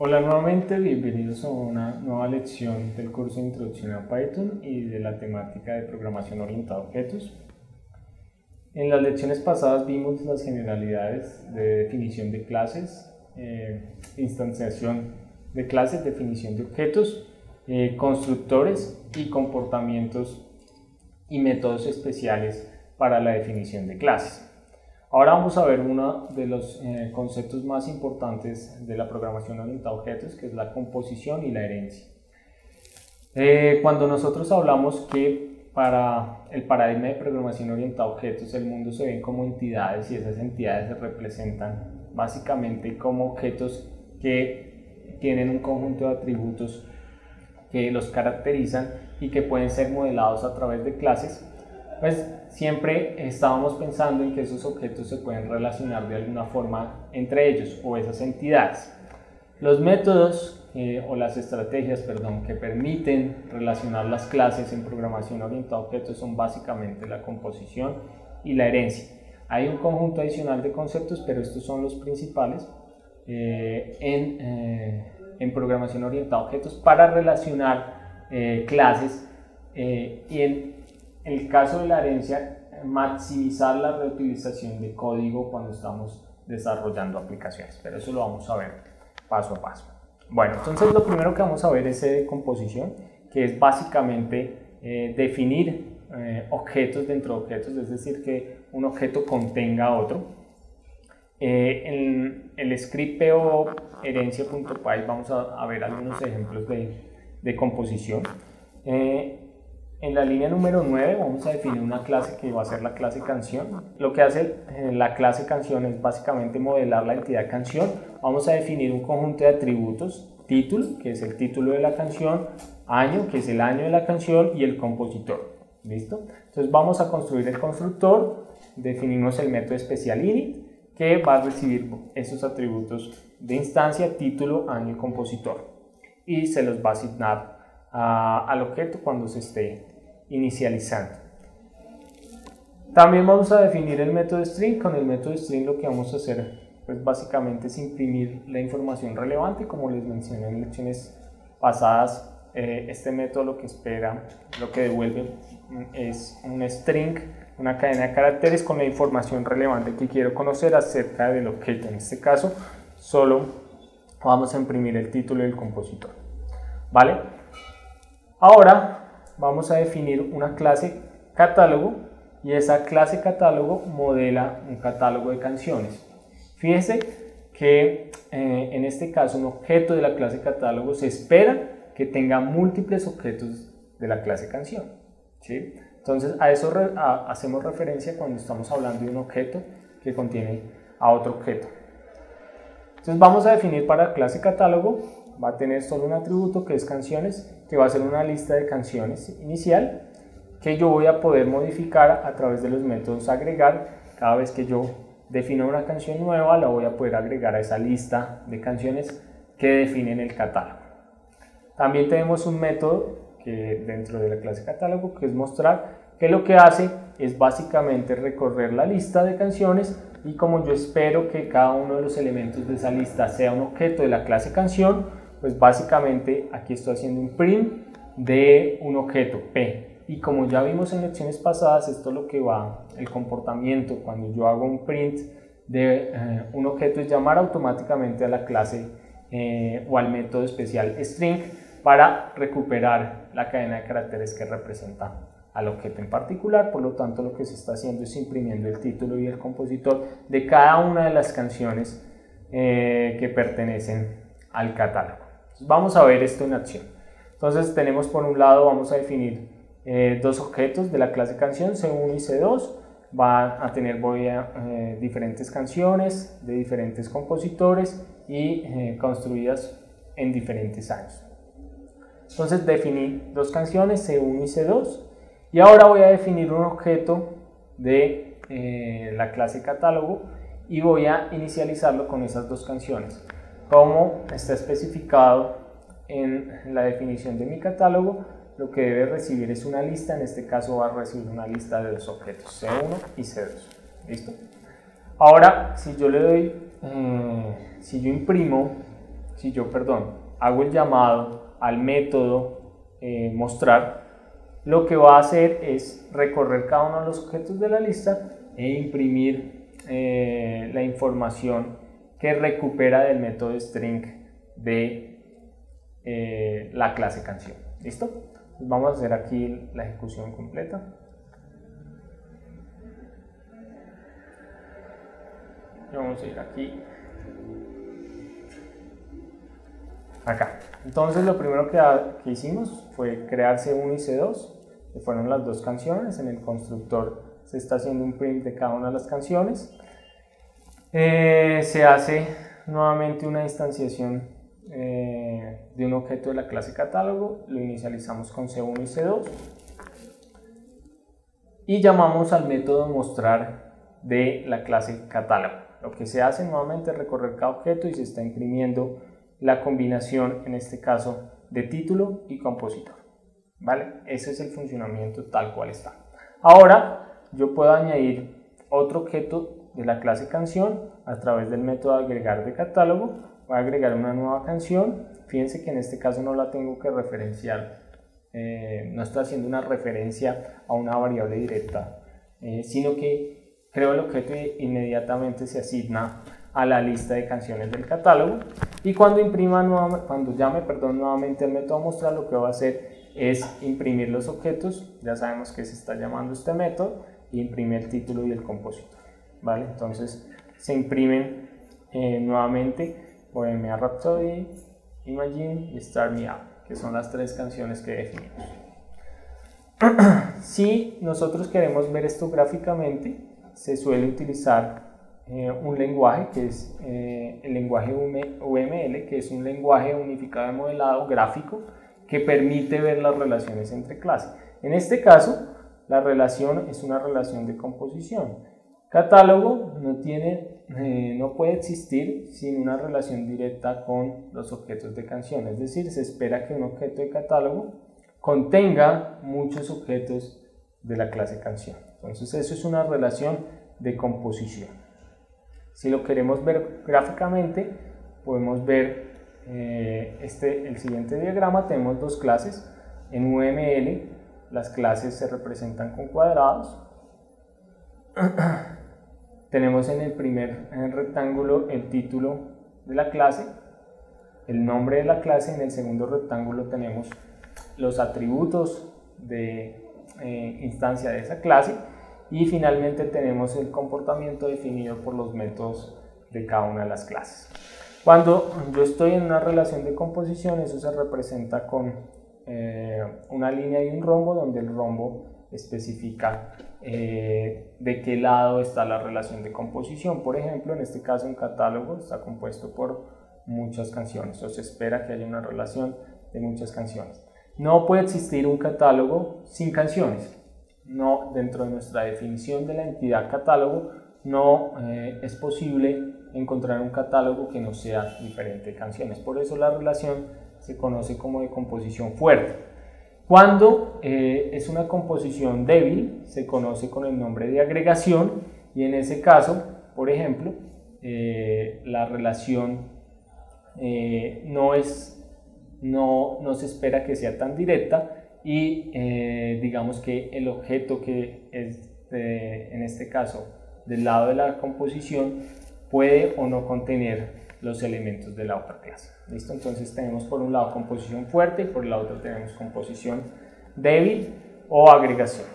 Hola nuevamente, bienvenidos a una nueva lección del curso de Introducción a Python y de la temática de programación orientada a objetos. En las lecciones pasadas vimos las generalidades de definición de clases, instanciación de clases, definición de objetos, constructores y comportamientos y métodos especiales para la definición de clases. Ahora vamos a ver uno de los conceptos más importantes de la programación orientada a objetos, que es la composición y la herencia. Cuando nosotros hablamos que para el paradigma de programación orientada a objetos el mundo se ve como entidades y esas entidades se representan básicamente como objetos que tienen un conjunto de atributos que los caracterizan y que pueden ser modelados a través de clases, pues siempre estábamos pensando en que esos objetos se pueden relacionar de alguna forma entre ellos o esas entidades. Los métodos o las estrategias, que permiten relacionar las clases en programación orientada a objetos son básicamente la composición y la herencia. Hay un conjunto adicional de conceptos, pero estos son los principales en programación orientada a objetos para relacionar clases y en el caso de la herencia, maximizar la reutilización de código cuando estamos desarrollando aplicaciones, pero eso lo vamos a ver paso a paso. Bueno, entonces lo primero que vamos a ver es composición, que es básicamente definir objetos dentro de objetos, es decir, que un objeto contenga otro. En el script PO herencia.py vamos a ver algunos ejemplos de composición. En la línea número 9 vamos a definir una clase que va a ser la clase canción. Lo que hace la clase canción es básicamente modelar la entidad canción. Vamos a definir un conjunto de atributos, título, que es el título de la canción, año, que es el año de la canción, y el compositor. ¿Listo? Entonces vamos a construir el constructor, definimos el método especial init, que va a recibir esos atributos de instancia, título, año y compositor. Y se los va a asignar al objeto cuando se esté inicializando. También vamos a definir el método string. Con el método string lo que vamos a hacer pues básicamente es imprimir la información relevante. Como les mencioné en lecciones pasadas, este método lo que espera, lo que devuelve es un string, una cadena de caracteres con la información relevante que quiero conocer acerca del objeto. En este caso solo vamos a imprimir el título y el compositor, ¿vale? Ahora vamos a definir una clase catálogo y esa clase catálogo modela un catálogo de canciones. Fíjense que en este caso un objeto de la clase catálogo se espera que tenga múltiples objetos de la clase canción, ¿sí? Entonces a eso hacemos referencia cuando estamos hablando de un objeto que contiene a otro objeto. Entonces vamos a definir para la clase catálogo, va a tener solo un atributo que es canciones, que va a ser una lista de canciones inicial que yo voy a poder modificar a través de los métodos agregar. Cada vez que yo defino una canción nueva la voy a poder agregar a esa lista de canciones que definen el catálogo. También tenemos un método que dentro de la clase catálogo que es mostrar, que lo que hace es básicamente recorrer la lista de canciones y como yo espero que cada uno de los elementos de esa lista sea un objeto de la clase canción, pues básicamente aquí estoy haciendo un print de un objeto P. Y como ya vimos en lecciones pasadas, esto es lo que va, el comportamiento cuando yo hago un print de un objeto es llamar automáticamente a la clase o al método especial string para recuperar la cadena de caracteres que representa al objeto en particular. Por lo tanto, lo que se está haciendo es imprimiendo el título y el compositor de cada una de las canciones que pertenecen al catálogo. Entonces, vamos a ver esto en acción. Entonces tenemos por un lado, vamos a definir dos objetos de la clase canción, C1 y C2. Va a tener diferentes canciones de diferentes compositores y construidas en diferentes años. Entonces definí dos canciones, C1 y C2, y ahora voy a definir un objeto de la clase catálogo y voy a inicializarlo con esas dos canciones. Como está especificado en la definición de mi catálogo, lo que debe recibir es una lista. En este caso va a recibir una lista de dos objetos, C1 y C2. ¿Listo? Ahora, si yo le doy, si yo imprimo si yo, hago el llamado al método mostrar, lo que va a hacer es recorrer cada uno de los objetos de la lista e imprimir la información que recupera del método string de la clase canción. ¿Listo? Pues vamos a hacer aquí la ejecución completa. Vamos a ir aquí, acá. Entonces lo primero que hicimos fue crear C1 y C2, que fueron las dos canciones. En el constructor se está haciendo un print de cada una de las canciones. Se hace nuevamente una instanciación de un objeto de la clase catálogo, lo inicializamos con C1 y C2 y llamamos al método mostrar de la clase catálogo. Lo que se hace nuevamente es recorrer cada objeto y se está imprimiendo la combinación, en este caso, de título y compositor. ¿Vale? Ese es el funcionamiento tal cual está. Ahora yo puedo añadir otro objeto de la clase canción a través del método agregar de catálogo. Voy a agregar una nueva canción. Fíjense que en este caso no la tengo que referenciar, no estoy haciendo una referencia a una variable directa, sino que creo el objeto e inmediatamente se asigna a la lista de canciones del catálogo. Y cuando llame nuevamente al método mostrar, lo que va a hacer es imprimir los objetos. Ya sabemos que se está llamando este método, y imprime el título y el compositor. ¿Vale? Entonces se imprimen nuevamente Bohemian Rhapsody, Imagine y Start Me Up, que son las tres canciones que definimos. Si nosotros queremos ver esto gráficamente, se suele utilizar un lenguaje que es el lenguaje UML, que es un lenguaje unificado de modelado gráfico que permite ver las relaciones entre clases. En este caso, la relación es una relación de composición. Catálogo no puede existir sin una relación directa con los objetos de canción, es decir, se espera que un objeto de catálogo contenga muchos objetos de la clase canción. Entonces eso es una relación de composición. Si lo queremos ver gráficamente, podemos ver el siguiente diagrama. Tenemos dos clases. En UML las clases se representan con cuadrados. Tenemos en el primer rectángulo el título de la clase, el nombre de la clase. En el segundo rectángulo tenemos los atributos de instancia de esa clase, y finalmente tenemos el comportamiento definido por los métodos de cada una de las clases. Cuando yo estoy en una relación de composición, eso se representa con una línea y un rombo, donde el rombo especifica de qué lado está la relación de composición. Por ejemplo, en este caso un catálogo está compuesto por muchas canciones, o se espera que haya una relación de muchas canciones. No puede existir un catálogo sin canciones. No, dentro de nuestra definición de la entidad catálogo, no es posible encontrar un catálogo que no sea diferente de canciones. Por eso la relación se conoce como de composición fuerte. Cuando es una composición débil, se conoce con el nombre de agregación, y en ese caso, por ejemplo, la relación no se espera que sea tan directa, y digamos que el objeto que es en este caso del lado de la composición puede o no contener los elementos de la otra clase. ¿Listo? Entonces tenemos por un lado composición fuerte y por el otro tenemos composición débil o agregación.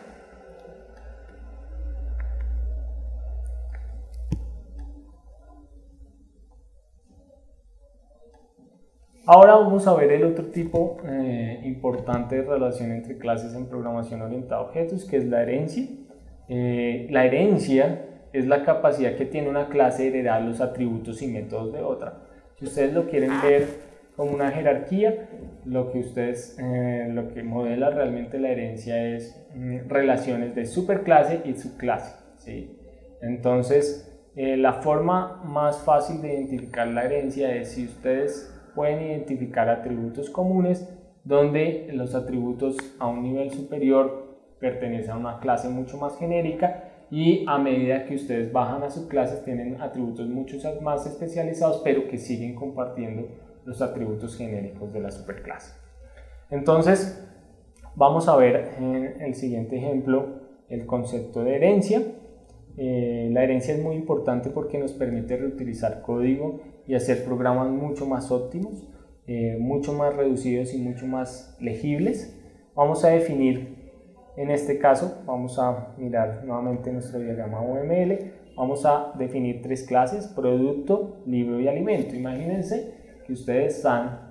Ahora vamos a ver el otro tipo importante de relación entre clases en programación orientada a objetos, que es la herencia. La herencia es la capacidad que tiene una clase de heredar los atributos y métodos de otra. Si ustedes lo quieren ver como una jerarquía, lo que modela realmente la herencia es relaciones de superclase y subclase, ¿sí? Entonces, la forma más fácil de identificar la herencia es si ustedes pueden identificar atributos comunes, donde los atributos a un nivel superior pertenecen a una clase mucho más genérica, y a medida que ustedes bajan a subclases tienen atributos mucho más especializados, pero que siguen compartiendo los atributos genéricos de la superclase. Entonces, vamos a ver en el siguiente ejemplo el concepto de herencia. La herencia es muy importante porque nos permite reutilizar código y hacer programas mucho más óptimos, mucho más reducidos y mucho más legibles. Vamos a definir, en este caso, vamos a mirar nuevamente nuestro diagrama UML, vamos a definir tres clases: producto, libro y alimento. Imagínense que ustedes están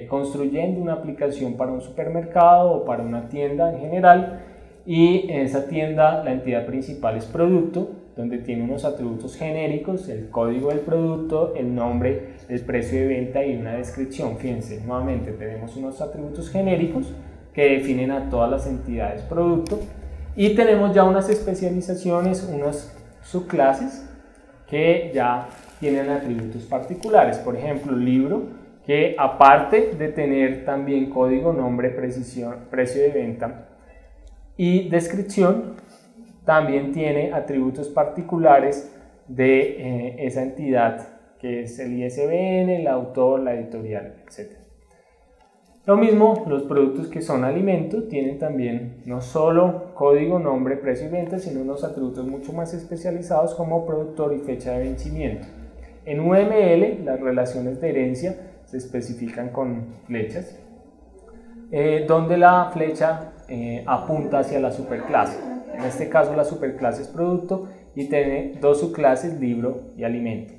construyendo una aplicación para un supermercado o para una tienda en general, y en esa tienda la entidad principal es producto, donde tiene unos atributos genéricos: el código del producto, el nombre, el precio de venta y una descripción. Fíjense, nuevamente tenemos unos atributos genéricos que definen a todas las entidades producto, y tenemos ya unas especializaciones, unas subclases que ya tienen atributos particulares. Por ejemplo, libro, que aparte de tener también código, nombre, precio de venta y descripción, también tiene atributos particulares de esa entidad, que es el ISBN, el autor, la editorial, etc. Lo mismo, los productos que son alimentos tienen también no solo código, nombre, precio y venta, sino unos atributos mucho más especializados como productor y fecha de vencimiento. En UML las relaciones de herencia se especifican con flechas, donde la flecha apunta hacia la superclase. En este caso la superclase es producto y tiene dos subclases, libro y alimento.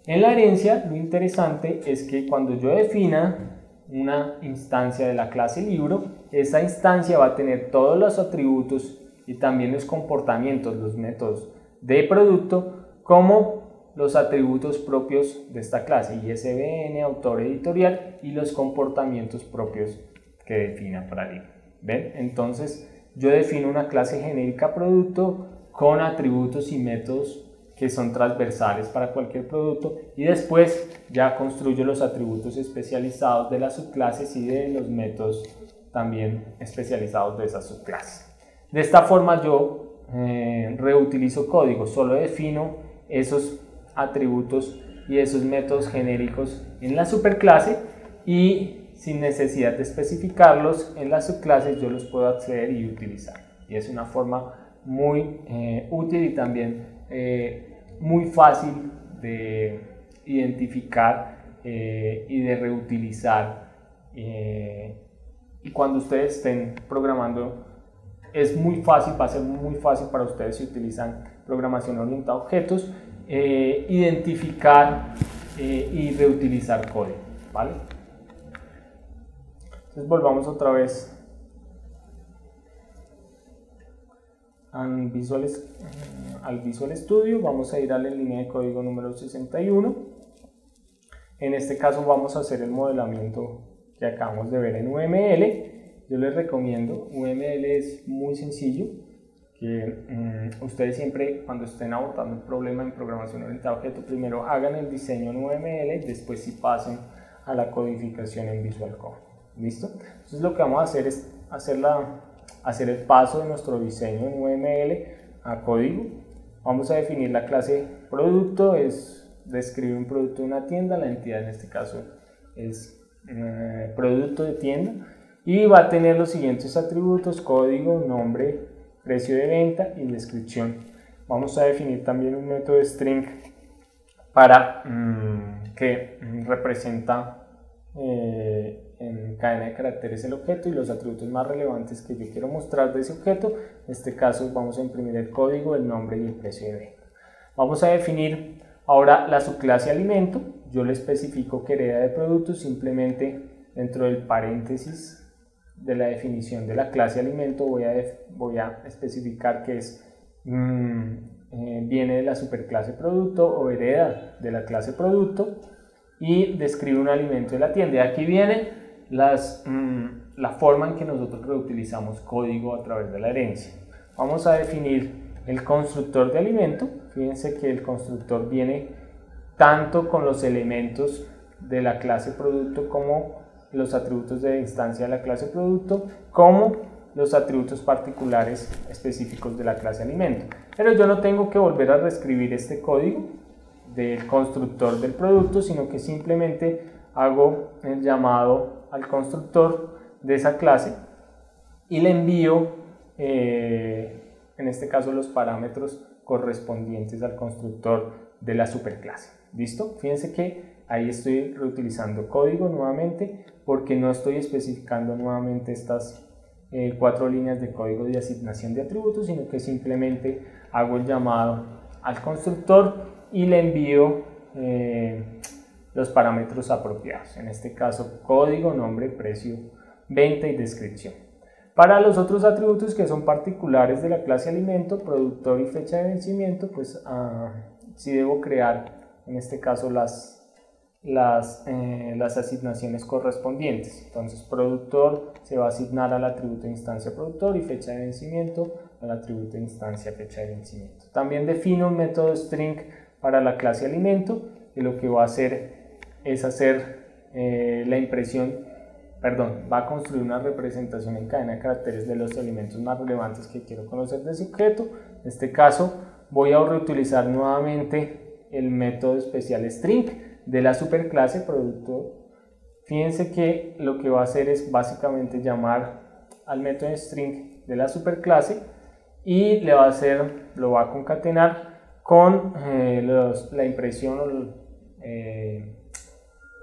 En la herencia lo interesante es que cuando yo defina una instancia de la clase libro, esa instancia va a tener todos los atributos y también los comportamientos, los métodos de producto, como los atributos propios de esta clase: ISBN, autor, editorial, y los comportamientos propios que defina para libro. ¿Ven? Entonces yo defino una clase genérica producto con atributos y métodos que son transversales para cualquier producto, y después ya construyo los atributos especializados de las subclases y de los métodos también especializados de esas subclases. De esta forma yo reutilizo código, solo defino esos atributos y esos métodos genéricos en la superclase, y sin necesidad de especificarlos en las subclases yo los puedo acceder y utilizar. Y es una forma muy útil y también muy fácil de identificar y de reutilizar, y cuando ustedes estén programando es muy fácil, va a ser muy fácil para ustedes, si utilizan programación orientada a objetos, identificar y reutilizar código, ¿vale? Entonces volvamos otra vez al Visual Studio. Vamos a ir a la línea de código número 61. En este caso vamos a hacer el modelamiento que acabamos de ver en UML. Yo les recomiendo, UML es muy sencillo, que ustedes siempre, cuando estén abordando un problema en programación orientada a objeto, primero hagan el diseño en UML, después sí pasen a la codificación en Visual Code. ¿Listo? Entonces lo que vamos a hacer es hacer el paso de nuestro diseño en UML a código. Vamos a definir la clase producto, es describir un producto de una tienda, la entidad en este caso es producto de tienda, y va a tener los siguientes atributos: código, nombre, precio de venta y descripción. Vamos a definir también un método string para que representa en cadena de caracteres el objeto y los atributos más relevantes que yo quiero mostrar de ese objeto. En este caso vamos a imprimir el código, el nombre y el precio de venta. Vamos a definir ahora la subclase alimento. Yo le especifico que hereda de productos, simplemente dentro del paréntesis de la definición de la clase alimento voy a especificar que viene de la superclase producto o hereda de la clase producto, y describe un alimento de la tienda. Y aquí viene la forma en que nosotros reutilizamos código a través de la herencia. Vamos a definir el constructor de alimento. Fíjense que el constructor viene tanto con los elementos de la clase producto como los atributos de instancia de la clase producto, como los atributos particulares específicos de la clase alimento. Pero yo no tengo que volver a reescribir este código. del constructor del producto, sino que simplemente hago el llamado al constructor de esa clase y le envío, en este caso, los parámetros correspondientes al constructor de la superclase. ¿Listo? Fíjense que ahí estoy reutilizando código nuevamente porque no estoy especificando nuevamente estas 4 líneas de código de asignación de atributos, sino que simplemente hago el llamado al constructor y le envío los parámetros apropiados, en este caso código, nombre, precio, venta y descripción. Para los otros atributos que son particulares de la clase alimento, productor y fecha de vencimiento, pues sí debo crear en este caso las asignaciones correspondientes. Entonces productor se va a asignar al atributo de instancia productor y fecha de vencimiento al atributo de instancia fecha de vencimiento. También defino un método string para la clase alimento, que lo que va a hacer es hacer la impresión, va a construir una representación en cadena de caracteres de los elementos más relevantes que quiero conocer de ese objeto. En este caso voy a reutilizar nuevamente el método especial string de la superclase productor. Fíjense que lo que va a hacer es básicamente llamar al método string de la superclase y lo va a concatenar con la impresión o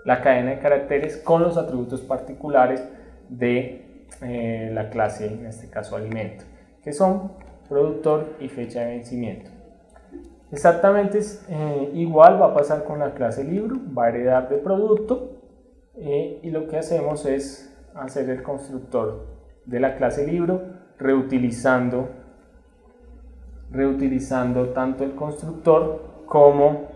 la cadena de caracteres con los atributos particulares de la clase, en este caso alimento, que son productor y fecha de vencimiento. Exactamente igual va a pasar con la clase libro, va a heredar de producto y lo que hacemos es hacer el constructor de la clase libro reutilizando tanto el constructor como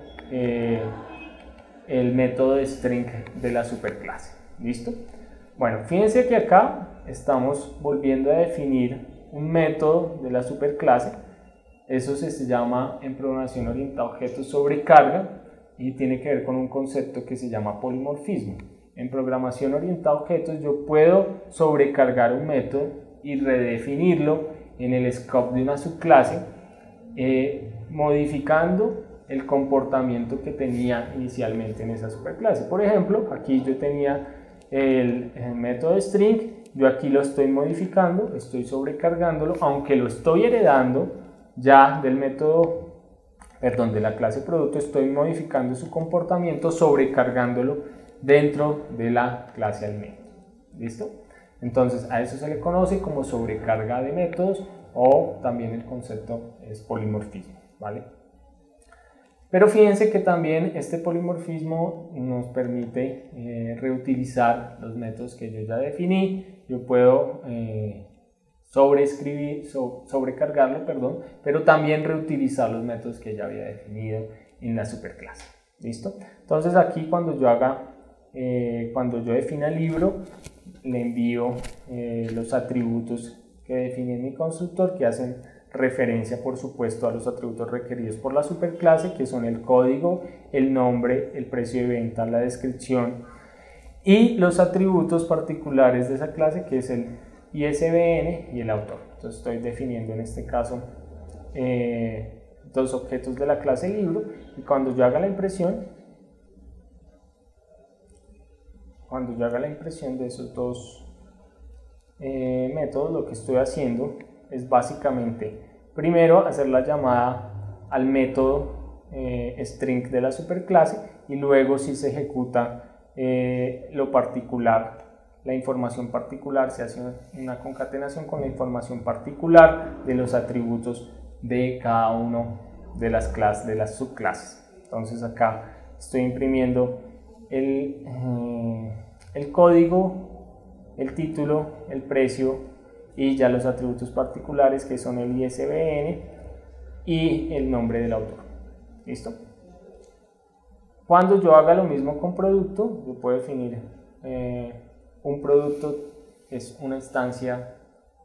el método de string de la superclase. ¿Listo? Bueno, fíjense que acá estamos volviendo a definir un método de la superclase. Eso se llama en programación orientada a objetos sobrecarga y tiene que ver con un concepto que se llama polimorfismo. En programación orientada a objetos yo puedo sobrecargar un método y redefinirlo en el scope de una subclase, modificando el comportamiento que tenía inicialmente en esa superclase. Por ejemplo, aquí yo tenía el método string, yo aquí lo estoy modificando, estoy sobrecargándolo, aunque lo estoy heredando ya del método, de la clase producto, estoy modificando su comportamiento, sobrecargándolo dentro de la clase alimento. ¿Listo? Entonces a eso se le conoce como sobrecarga de métodos o también el concepto es polimorfismo, ¿vale? Pero fíjense que también este polimorfismo nos permite reutilizar los métodos que yo ya definí. Yo puedo sobrecargarlo, pero también reutilizar los métodos que ya había definido en la superclase. ¿Listo? Entonces aquí cuando yo defina el libro, le envío los atributos que definí en mi constructor, que hacen referencia por supuesto a los atributos requeridos por la superclase, que son el código, el nombre, el precio de venta, la descripción y los atributos particulares de esa clase, que es el ISBN y el autor. Entonces estoy definiendo en este caso dos objetos de la clase libro, y cuando yo haga la impresión de esos dos métodos, lo que estoy haciendo es básicamente primero hacer la llamada al método string de la superclase y luego si se ejecuta lo particular, la información particular, se hace una concatenación con la información particular de los atributos de cada uno de las clases, de las subclases. Entonces acá estoy imprimiendo el código, el título, el precio y ya los atributos particulares, que son el ISBN y el nombre del autor. ¿Listo? Cuando yo haga lo mismo con producto, yo puedo definir un producto, que es una instancia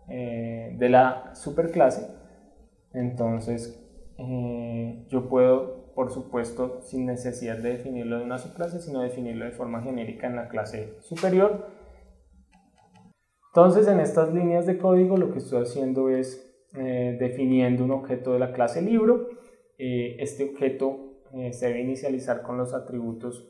de la superclase. Entonces yo puedo, por supuesto, sin necesidad de definirlo de una subclase, sino definirlo de forma genérica en la clase superior. Entonces en estas líneas de código lo que estoy haciendo es definiendo un objeto de la clase libro. Este objeto se debe inicializar con los atributos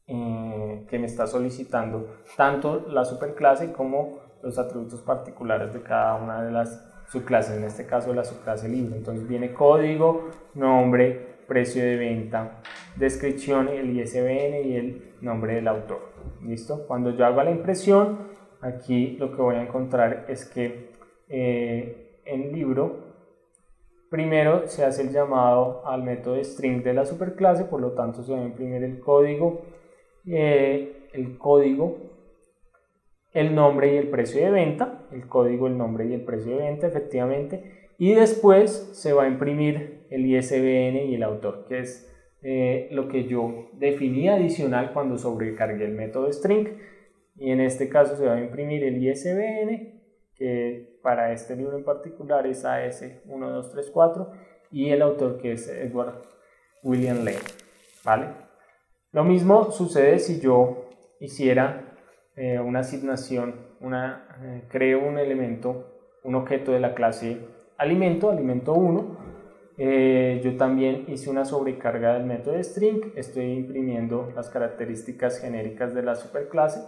que me está solicitando tanto la superclase como los atributos particulares de cada una de las subclases, en este caso la subclase libro. Entonces viene código, nombre, precio de venta, descripción, el ISBN y el nombre del autor. ¿Listo? Cuando yo haga la impresión, aquí lo que voy a encontrar es que en libro primero se hace el llamado al método string de la superclase, por lo tanto se va a imprimir el código, el nombre y el precio de venta, el código, el nombre y el precio de venta, efectivamente, y después se va a imprimir el ISBN y el autor, que es lo que yo definí adicional cuando sobrecargué el método string, y en este caso se va a imprimir el ISBN, que para este libro en particular es AS1234, y el autor, que es Edward William Lane, ¿vale? Lo mismo sucede si yo hiciera una asignación, creo un elemento, un objeto de la clase alimento 1. Yo también hice una sobrecarga del método string, estoy imprimiendo las características genéricas de la superclase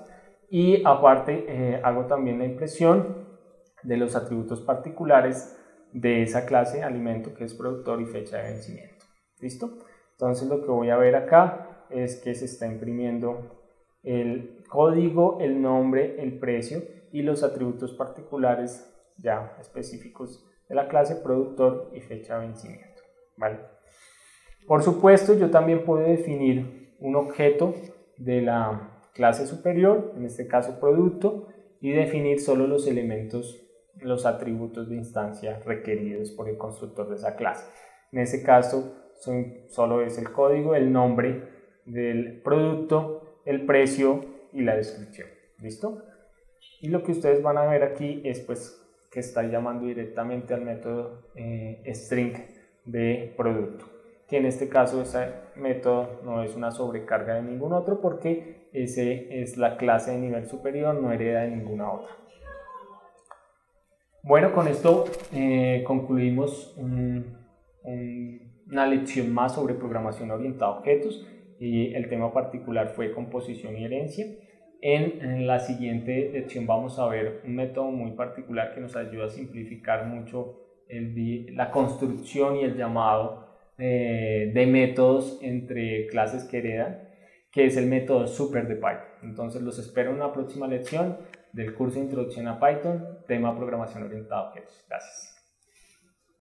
y aparte hago también la impresión de los atributos particulares de esa clase alimento, que es productor y fecha de vencimiento. ¿Listo? Entonces lo que voy a ver acá es que se está imprimiendo el código, el nombre, el precio y los atributos particulares ya específicos de la clase productor y fecha de vencimiento, ¿vale? Por supuesto, yo también puedo definir un objeto de la clase superior, en este caso producto, y definir solo los elementos, los atributos de instancia requeridos por el constructor de esa clase. En ese caso solo es el código, el nombre del producto, el precio y la descripción. ¿Listo? Y lo que ustedes van a ver aquí es pues que está llamando directamente al método string de producto, que en este caso ese método no es una sobrecarga de ningún otro porque ese es la clase de nivel superior, no hereda de ninguna otra. Bueno, con esto concluimos una lección más sobre programación orientada a objetos, y el tema particular fue composición y herencia. En la siguiente lección vamos a ver un método muy particular que nos ayuda a simplificar mucho la construcción y el llamado de métodos entre clases que heredan, que es el método super de Python. Entonces los espero en una próxima lección del curso Introducción a Python, tema programación orientada a objetos. Gracias.